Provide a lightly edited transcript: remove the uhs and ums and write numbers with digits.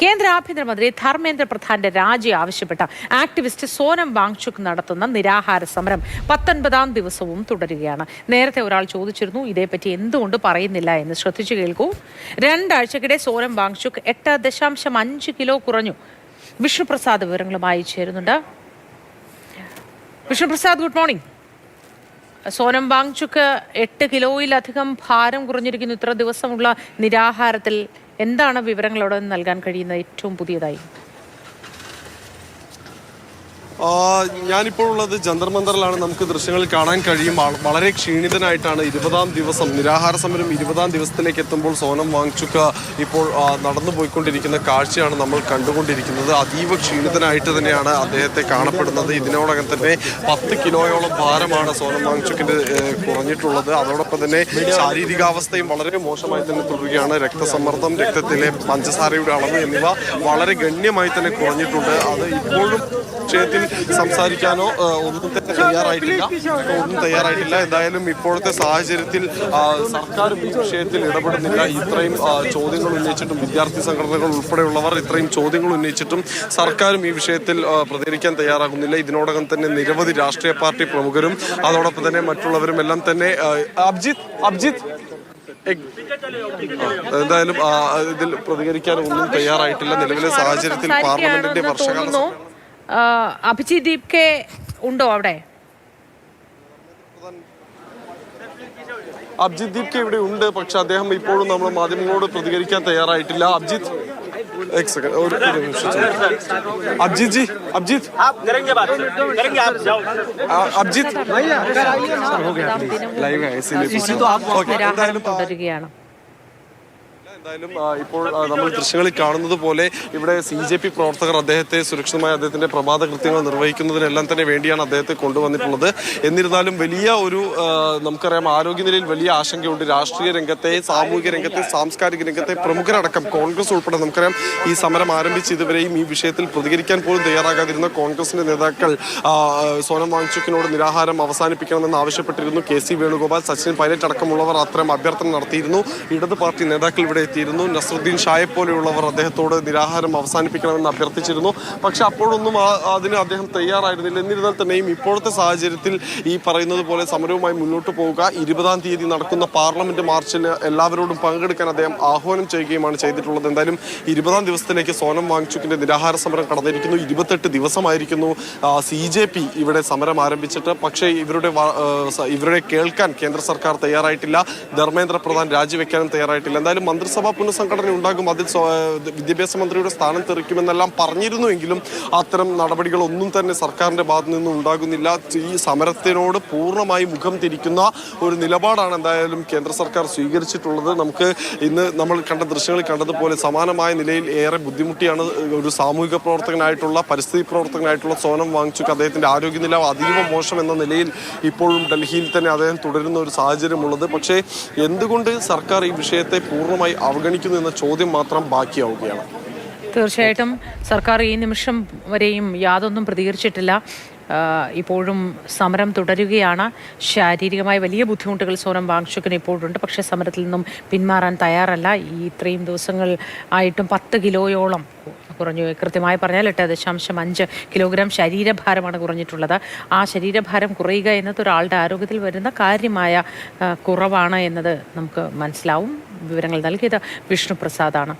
കേന്ദ്ര ആഭ്യന്തരമന്ത്രി ധർമ്മേന്ദ്ര പ്രധാന്റെ രാജി ആവശ്യപ്പെട്ട ആക്ടിവിസ്റ്റ് സോനം വാങ്ചുക് നടത്തുന്ന നിരാഹാര സമരം 19ാം ദിവസവും തുടരുകയാണ്. നേരത്തെ ഒരാൾ ചോദിച്ചിരുന്നു ഇതേപ്പറ്റി എന്തുകൊണ്ട് പറയുന്നില്ല എന്ന്. ശ്രദ്ധിച്ചു കേൾക്കൂ. 2 ആഴ്ചക്കിടെ സോനം വാങ്ചുക് 8.5 കിലോ കുറഞ്ഞു. വിഷ്ണുപ്രസാദ് വിവരങ്ങളുമായി ചേരുന്നുണ്ട്. Vishnuprasad, good morning. സോനം വാങ്ചുക് 8 കിലോയിലധികം ഭാരം കുറഞ്ഞിരിക്കുന്നു. ഇത്ര ദിവസമുള്ള നിരാഹാരത്തിൽ എന്താണ് വിവരങ്ങളോട് നൽകാൻ കഴിയുന്നത് ഏറ്റവും പുതിയതായി? ഞാനിപ്പോൾ ഉള്ളത് ജന്തർ മന്ദറിലാണ്. നമുക്ക് ദൃശ്യങ്ങളിൽ കാണാൻ കഴിയും. വളരെ ക്ഷീണിതനായിട്ടാണ് 20ാം ദിവസം നിരാഹാര സമരം 20ാം ദിവസത്തിലേക്ക് എത്തുമ്പോൾ സോനം വാങ്ചുക് ഇപ്പോൾ നടന്നു പോയിക്കൊണ്ടിരിക്കുന്ന കാഴ്ചയാണ് നമ്മൾ കണ്ടുകൊണ്ടിരിക്കുന്നത്. അതീവ ക്ഷീണിതനായിട്ട് തന്നെയാണ് അദ്ദേഹത്തെ കാണപ്പെടുന്നത്. ഇതിനോടകം തന്നെ 10 കിലോയോളം ഭാരമാണ് സോനം വാങ്ചുക്കിന്റെ കുറഞ്ഞിട്ടുള്ളത്. അതോടൊപ്പം തന്നെ ശാരീരികാവസ്ഥയും വളരെ മോശമായി തന്നെ തുടരുകയാണ്. രക്തസമ്മർദ്ദം, രക്തത്തിലെ പഞ്ചസാരയുടെ അളവ് എന്നിവ വളരെ ഗണ്യമായി തന്നെ കുറഞ്ഞിട്ടുണ്ട്. അത് ഇപ്പോഴും വിഷയത്തിൽ സംസാരിക്കാനോ ഒന്നും തയ്യാറായിട്ടില്ല. എന്തായാലും ഇപ്പോഴത്തെ സാഹചര്യത്തിൽ സർക്കാരും ഈ വിഷയത്തിൽ ഇടപെടുന്നില്ല. ഇത്രയും ചോദ്യങ്ങൾ ഉന്നയിച്ചിട്ടും വിദ്യാർത്ഥി സംഘടനകൾ ഉൾപ്പെടെയുള്ളവർ ഇത്രയും ചോദ്യങ്ങൾ ഉന്നയിച്ചിട്ടും സർക്കാരും ഈ വിഷയത്തിൽ പ്രതികരിക്കാൻ തയ്യാറാകുന്നില്ല. ഇതിനോടകം തന്നെ നിരവധി രാഷ്ട്രീയ പാർട്ടി പ്രമുഖരും അതോടൊപ്പം തന്നെ മറ്റുള്ളവരും എല്ലാം തന്നെ അബ്ജിത്ത് എന്തായാലും ഇതിൽ പ്രതികരിക്കാൻ ഒന്നും തയ്യാറായിട്ടില്ല. നിലവിലെ സാഹചര്യത്തിൽ പാർലമെന്റിന്റെ വർഷകാല അഭിജിത് ദീപ്കെ ഉണ്ടോ അവിടെ? അഭിജിത് ദീപ്കെ ഇവിടെ ഉണ്ട്. പക്ഷെ അദ്ദേഹം ഇപ്പോഴും നമ്മുടെ മാധ്യമങ്ങളോട് പ്രതികരിക്കാൻ തയ്യാറായിട്ടില്ല. അഭിജിത്ത് എന്തായാലും ഇപ്പോൾ നമ്മൾ ദൃശ്യങ്ങളിൽ കാണുന്നത് പോലെ ഇവിടെ CJP പ്രവർത്തകർ അദ്ദേഹത്തെ സുരക്ഷിതമായി അദ്ദേഹത്തിന്റെ പ്രഭാത കൃത്യങ്ങൾ നിർവഹിക്കുന്നതിനെല്ലാം തന്നെ വേണ്ടിയാണ് അദ്ദേഹത്തെ കൊണ്ടുവന്നിട്ടുള്ളത്. എന്നിരുന്നാലും വലിയ ഒരു നമുക്കറിയാം ആരോഗ്യനിലയിൽ വലിയ ആശങ്കയുണ്ട്. രാഷ്ട്രീയ രംഗത്തെ, സാമൂഹിക രംഗത്തെ, സാംസ്കാരിക രംഗത്തെ പ്രമുഖരടക്കം കോൺഗ്രസ് ഉൾപ്പെടെ നമുക്കറിയാം ഈ സമരം ആരംഭിച്ച് ഇതുവരെയും ഈ വിഷയത്തിൽ പ്രതികരിക്കാൻ പോലും തയ്യാറാകാതിരുന്ന കോൺഗ്രസിന്റെ നേതാക്കൾ സോനം വാങ്ചുക്കിനോട് നിരാഹാരം അവസാനിപ്പിക്കണമെന്ന് ആവശ്യപ്പെട്ടിരുന്നു. KC വേണുഗോപാൽ, സച്ചിൻ പൈലറ്റ് അടക്കമുള്ളവർ അത്തരം അഭ്യർത്ഥന നടത്തിയിരുന്നു. ഇടത് പാർട്ടി നേതാക്കൾ ഇവിടെ എത്തിയിരുന്നു. നസ്രുദ്ദീൻ ഷായെ പോലെയുള്ളവർ അദ്ദേഹത്തോട് നിരാഹാരം അവസാനിപ്പിക്കണമെന്ന് അഭ്യർത്ഥിച്ചിരുന്നു. പക്ഷെ അപ്പോഴൊന്നും അതിന് അദ്ദേഹം തയ്യാറായിരുന്നില്ല. എന്നിരുന്നാൽ തന്നെയും ഇപ്പോഴത്തെ സാഹചര്യത്തിൽ ഈ പറയുന്നത് പോലെ സമരവുമായി മുന്നോട്ട് പോവുക, 20ാം തീയതി നടക്കുന്ന പാർലമെന്റ് മാർച്ചിൽ എല്ലാവരോടും പങ്കെടുക്കാൻ അദ്ദേഹം ആഹ്വാനം ചെയ്യുകയുമാണ് ചെയ്തിട്ടുള്ളത്. എന്തായാലും 20ാം ദിവസത്തിലേക്ക് സോനം വാങ്ചുക്കിന്റെ നിരാഹാര സമരം കടന്നിരിക്കുന്നു. 28 ദിവസമായിരിക്കുന്നു CJP ഇവിടെ സമരം ആരംഭിച്ചിട്ട്. പക്ഷേ ഇവരുടെ കേൾക്കാൻ കേന്ദ്ര സർക്കാർ തയ്യാറായിട്ടില്ല. ധർമ്മേന്ദ്ര പ്രധാൻ രാജിവെക്കാനും തയ്യാറായിട്ടില്ല. എന്തായാലും മന്ത്രിസഭാ പുനഃസംഘടന ഉണ്ടാകും, അതിൽ വിദ്യാഭ്യാസ മന്ത്രിയുടെ സ്ഥാനം തെറിക്കുമെന്നെല്ലാം പറഞ്ഞിരുന്നുവെങ്കിലും അത്തരം നടപടികളൊന്നും തന്നെ സർക്കാരിന്റെ ഭാഗത്തു നിന്നും ഉണ്ടാകുന്നില്ല. ഈ സമരത്തിനോട് പൂർണ്ണമായി മുഖം തിരിക്കുന്ന ഒരു നിലപാടാണ് എന്തായാലും കേന്ദ്ര സർക്കാർ സ്വീകരിച്ചിട്ടുള്ളത്. നമുക്ക് ഇന്ന് നമ്മൾ കണ്ട ദൃശ്യങ്ങളിൽ കണ്ടതുപോലെ സമാനമായ നിലയിൽ ഏറെ ബുദ്ധിമുട്ടിയാണ് ഒരു സാമൂഹിക പ്രവർത്തകനായിട്ടുള്ള, പരിസ്ഥിതി പ്രവർത്തകനായിട്ടുള്ള സോനം വാങ്ചുക്. അദ്ദേഹത്തിന്റെ ആരോഗ്യനില അതീവ മോശം എന്ന നിലയിൽ ഇപ്പോഴും ഡൽഹിയിൽ തന്നെ അദ്ദേഹം തുടരുന്ന ഒരു സാഹചര്യമുള്ളത്. പക്ഷേ എന്തുകൊണ്ട് സർക്കാർ ഈ വിഷയത്തെ പൂർണ്ണമായി അവഗണിക്കുന്നു എന്ന ചോദ്യം മാത്രം ബാക്കിയാവുകയാണ്. തീർച്ചയായിട്ടും സർക്കാർ ഈ നിമിഷം വരെയും യാതൊന്നും പ്രതികരിച്ചിട്ടില്ല. ഇപ്പോഴും സമരം തുടരുകയാണ്. ശാരീരികമായ വലിയ ബുദ്ധിമുട്ടുകൾ സോനം വാങ്ചുക്കിന് ഇപ്പോഴുണ്ട്. പക്ഷേ സമരത്തിൽ നിന്നും പിന്മാറാൻ തയ്യാറല്ല. ഈ ഇത്രയും ദിവസങ്ങൾ ആയിട്ടും 10 കിലോയോളം കുറഞ്ഞു. കൃത്യമായി പറഞ്ഞാൽ 8.5 കിലോഗ്രാം ശരീരഭാരമാണ് കുറഞ്ഞിട്ടുള്ളത്. ആ ശരീരഭാരം കുറയുക എന്നത് ഒരാളുടെ ആരോഗ്യത്തിൽ വരുന്ന കാര്യമായ കുറവാണ് എന്നത് നമുക്ക് മനസ്സിലാവും. വിവരങ്ങൾ നൽകിയത് വിഷ്ണുപ്രസാദാണ്.